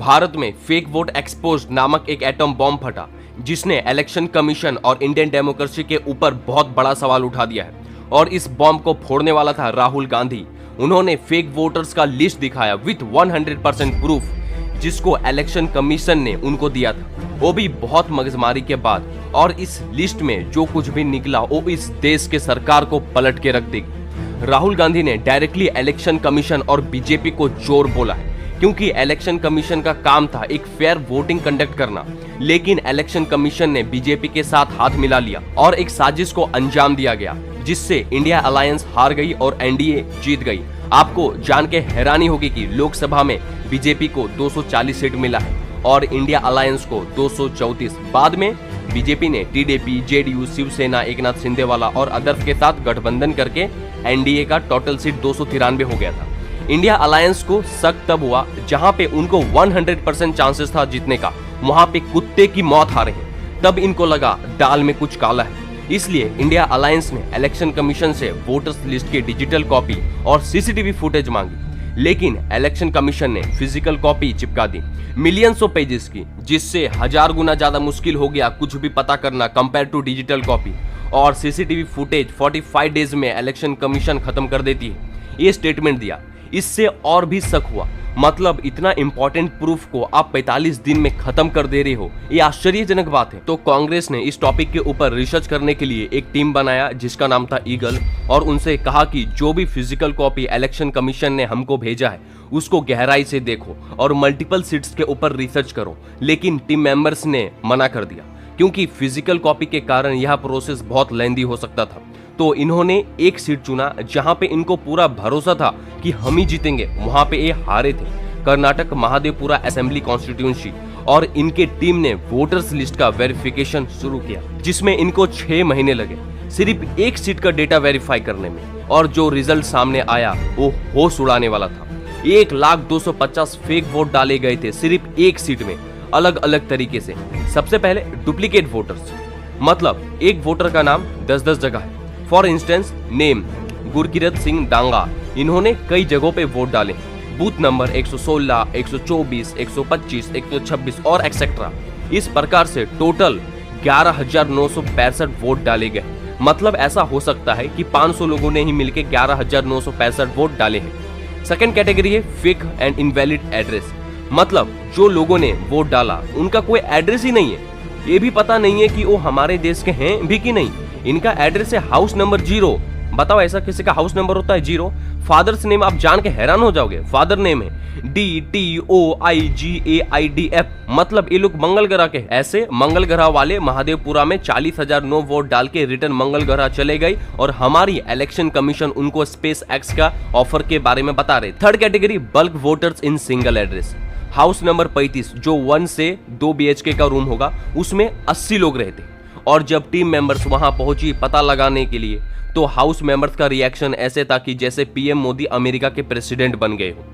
भारत में fake vote exposed नामक एक एटम बॉम्ब फटा, जिसने इलेक्शन कमीशन और इंडियन डेमोक्रेसी के ऊपर बहुत बड़ा सवाल उठा दिया है। और इस बॉम्ब को फोड़ने वाला था राहुल गांधी। उन्होंने फेक वोटर्स का लिस्ट दिखाया विथ 100% प्रूफ, जिसको इलेक्शन कमीशन ने उनको दिया था, वो भी बहुत मगजमारी के बाद। और इस लिस्ट में जो कुछ भी निकला वो इस देश के सरकार को पलट के रख देगी। राहुल गांधी ने डायरेक्टली इलेक्शन कमीशन और बीजेपी को जोर बोला है, क्योंकि इलेक्शन कमीशन का काम था एक फेयर वोटिंग कंडक्ट करना, लेकिन इलेक्शन कमीशन ने बीजेपी के साथ हाथ मिला लिया और एक साजिश को अंजाम दिया गया, जिससे इंडिया अलायंस हार गई और एनडीए जीत गई। आपको जान के हैरानी होगी कि लोकसभा में बीजेपी को 240 सीट मिला है और इंडिया अलायंस को 234। बाद में बीजेपी ने टीडीपी, जेडीयू, शिवसेना, एकनाथ शिंदेवाला और अदर्स के साथ गठबंधन करके एनडीए का टोटल सीट 293 हो गया था। इंडिया अलायंस को शक तब हुआ जहां पे उनको 100% चांसेस था जीतने का, वहां पे कुत्ते की मौत हारे हैं। तब इनको लगा दाल में कुछ काला है, इसलिए इंडिया अलायंस ने इलेक्शन कमीशन से वोटर्स लिस्ट की डिजिटल कॉपी और सीसीटीवी फुटेज मांगी, लेकिन इलेक्शन कमीशन ने फिजिकल कॉपी चिपका दी मिलियंस ऑफ पेजेस की, जिससे 1000 गुना ज्यादा मुश्किल हो गया कुछ भी पता करना कंपेयर टू डिजिटल कॉपी। और सीसीटीवी फुटेज 45 डेज में इलेक्शन कमीशन खत्म कर देती है, ये स्टेटमेंट दिया। इससे और भी शक हुआ, मतलब इतना इंपॉर्टेंट प्रूफ को आप 45 दिन में खत्म कर दे रहे हो, ये आश्चर्यजनक बात है। तो कांग्रेस ने इस टॉपिक के ऊपर रिसर्च करने के लिए एक टीम बनाया जिसका नाम था ईगल, और उनसे कहा कि जो भी फिजिकल कॉपी इलेक्शन कमीशन ने हमको भेजा है उसको गहराई से देखो और मल्टीपल सीट्स के ऊपर रिसर्च करो। लेकिन टीम मेंबर्स ने मना कर दिया, क्योंकि फिजिकल कॉपी के कारण यह प्रोसेस बहुत लेंदी हो सकता था। तो इन्होंने एक सीट चुना जहां पे इनको पूरा भरोसा था कि हम ही जीतेंगे, वहां पे ये हारे थे, कर्नाटक महादेवपुरा असेंबली कॉन्स्टिट्यूंसी। और इनके टीम ने वोटर्स लिस्ट का वेरिफिकेशन शुरू किया, जिसमें इनको 6 महीने लगे सिर्फ एक सीट का डेटा वेरीफाई करने में। और जो रिजल्ट सामने आया वो होश उड़ाने वाला था। 1,250,000 फेक वोट डाले गए थे सिर्फ एक सीट में, अलग अलग तरीके से। सबसे पहले डुप्लीकेट वोटर्स, मतलब एक वोटर का नाम 10-10 जगह है। For instance name Gurkirat Singh Danga, इन्होंने कई जगहों पे वोट डाले, बूथ नंबर 116, 124, 125, 126 और एक्सेट्रा। इस प्रकार से टोटल 11,965 वोट डाले गए। मतलब ऐसा हो सकता है कि 500 लोगों ने ही मिलकर 11,965 वोट डाले हैं। सेकंड कैटेगरी है फेक एंड इनवैलिड एड्रेस, मतलब जो लोगों ने वोट डाला उनका कोई एड्रेस ही नहीं है, ये भी पता नहीं है कि वो हमारे देश के हैं भी कि नहीं। इनका एड्रेस है हाउस नंबर 0। बताओ ऐसा किसी का हाउस नंबर होता है 0? फादर्स नेम आप जान के हैरान हो जाओगे, फादर नेम है DTOIGAIDF, मतलब ये लोग मंगल ग्रह के। ऐसे मंगल ग्रह वाले महादेवपुरा में 40,009 वोट डाल के रिटर्न मंगल ग्रह चले गए और हमारी इलेक्शन कमीशन उनको स्पेस एक्स का ऑफर के बारे में बता रहे। Third category bulk voters in single address, house number 35 जो 1 से 2 BHK का रूम होगा, उसमें 80 लोग रहते। और जब टीम मेंबर्स वहां पहुंची पता लगाने के लिए, तो हाउस मेंबर्स का रिएक्शन ऐसे था कि जैसे पीएम मोदी अमेरिका के प्रेसिडेंट बन गए हो।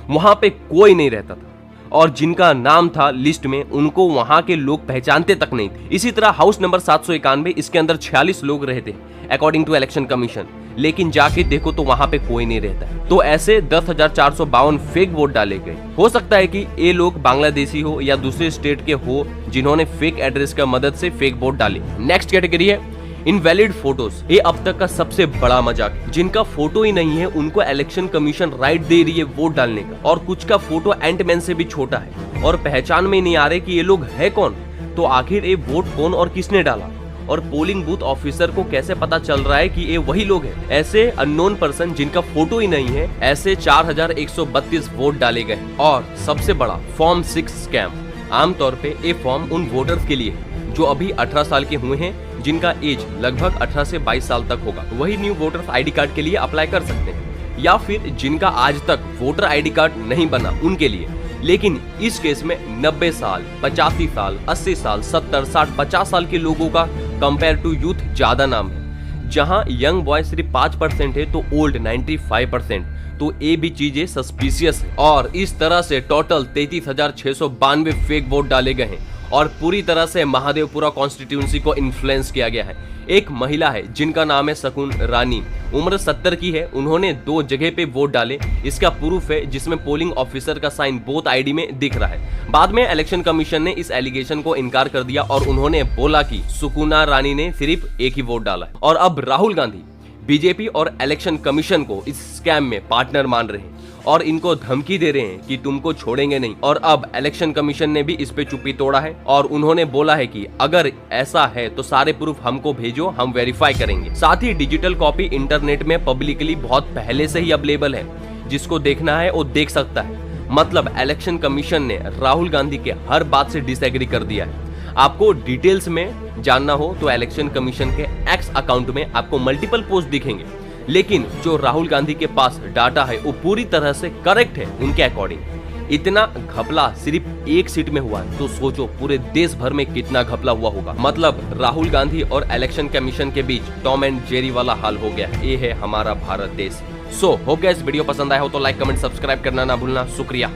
वहां पे कोई नहीं रहता था, और जिनका नाम था लिस्ट में उनको वहां के लोग पहचानते तक नहीं थे। इसी तरह हाउस नंबर 791, इसके अंदर 46 लोग रहते अकॉर्डिंग टू इलेक्शन कमीशन, लेकिन जाके देखो तो वहां पे कोई नहीं रहता है। तो ऐसे 10,452 फेक वोट डाले गए। हो सकता है कि ये लोग बांग्लादेशी हो या दूसरे स्टेट के हो जिन्होंने फेक एड्रेस का मदद से फेक वोट डाले। नेक्स्ट कैटेगरी है इनवैलिड फोटोज, ये अब तक का सबसे बड़ा मजाक। जिनका फोटो ही नहीं है उनको इलेक्शन कमीशन राइट दे रही है वोट डालने का, और कुछ का फोटो एंटमैन से भी छोटा है और पहचान में नहीं आ रहे कि ये लोग है कौन। तो आखिर ये वोट कौन और किसने डाला, और पोलिंग बूथ ऑफिसर को कैसे पता चल रहा है कि ये वही लोग हैं? ऐसे अननोन पर्सन जिनका फोटो ही नहीं है, ऐसे 4,132 वोट डाले गए। और सबसे बड़ा फॉर्म 6 स्कैम। आमतौर पे ये फॉर्म उन वोटर्स के लिए है जो अभी 18 साल के हुए हैं, जिनका एज लगभग 18 से 22 साल तक होगा। वही न्यू वोटर्स आईडी कार्ड के लिए अप्लाई कर सकते हैं, या फिर जिनका आज तक वोटर आईडी कार्ड नहीं बना उनके लिए। लेकिन इस केस में 90 साल, 85 साल, 80 साल, 70, 60, 50 साल के लोगों का कंपेयर टू यूथ ज्यादा नाम है। जहां यंग बॉय सिर्फ 5% है तो ओल्ड 95%। तो ये भी चीजें सस्पिशियस है। और इस तरह से टोटल 33,692 फेक वोट डाले गए हैं और पूरी तरह से महादेवपुरा कॉन्स्टिट्यूंसी को इन्फ्लुएंस किया गया है। एक महिला है जिनका नाम है शकुन रानी, उम्र 70 की है। उन्होंने 2 जगह पे वोट डाले, इसका प्रूफ है जिसमें पोलिंग ऑफिसर का साइन बोथ आईडी में दिख रहा है। बाद में इलेक्शन कमीशन ने इस एलिगेशन को इनकार कर दिया और उन्होंने बोला कि सुकुना रानी ने सिर्फ एक ही वोट डाला है। और अब राहुल गांधी बीजेपी और इलेक्शन कमीशन को इस स्कैम में पार्टनर मान रहे हैं और इनको धमकी दे रहे हैं कि तुमको छोड़ेंगे नहीं। और अब इलेक्शन कमीशन ने भी इस पे चुप्पी तोड़ा है और उन्होंने बोला है कि अगर ऐसा है तो सारे प्रूफ हमको भेजो, हम वेरीफाई करेंगे। साथ ही डिजिटल कॉपी इंटरनेट में पब्लिकली बहुत पहले से ही अवेलेबल है, जिसको देखना है वो देख सकता है। मतलब इलेक्शन कमीशन ने राहुल गांधी के हर बात से डिसएग्री कर दिया है। आपको डिटेल्स में जानना हो तो इलेक्शन कमीशन के एक्स अकाउंट में आपको मल्टीपल पोस्ट दिखेंगे, लेकिन जो राहुल गांधी के पास डाटा है वो पूरी तरह से करेक्ट है उनके अकॉर्डिंग। इतना घपला सिर्फ एक सीट में हुआ है तो सोचो पूरे देश भर में कितना घपला हुआ होगा। मतलब राहुल गांधी और इलेक्शन कमीशन के बीच टॉम एंड जेरी वाला हाल हो गया है। ये है हमारा भारत देश। सो होप गाइस वीडियो पसंद आया हो तो लाइक कमेंट सब्सक्राइब करना ना भूलना। शुक्रिया।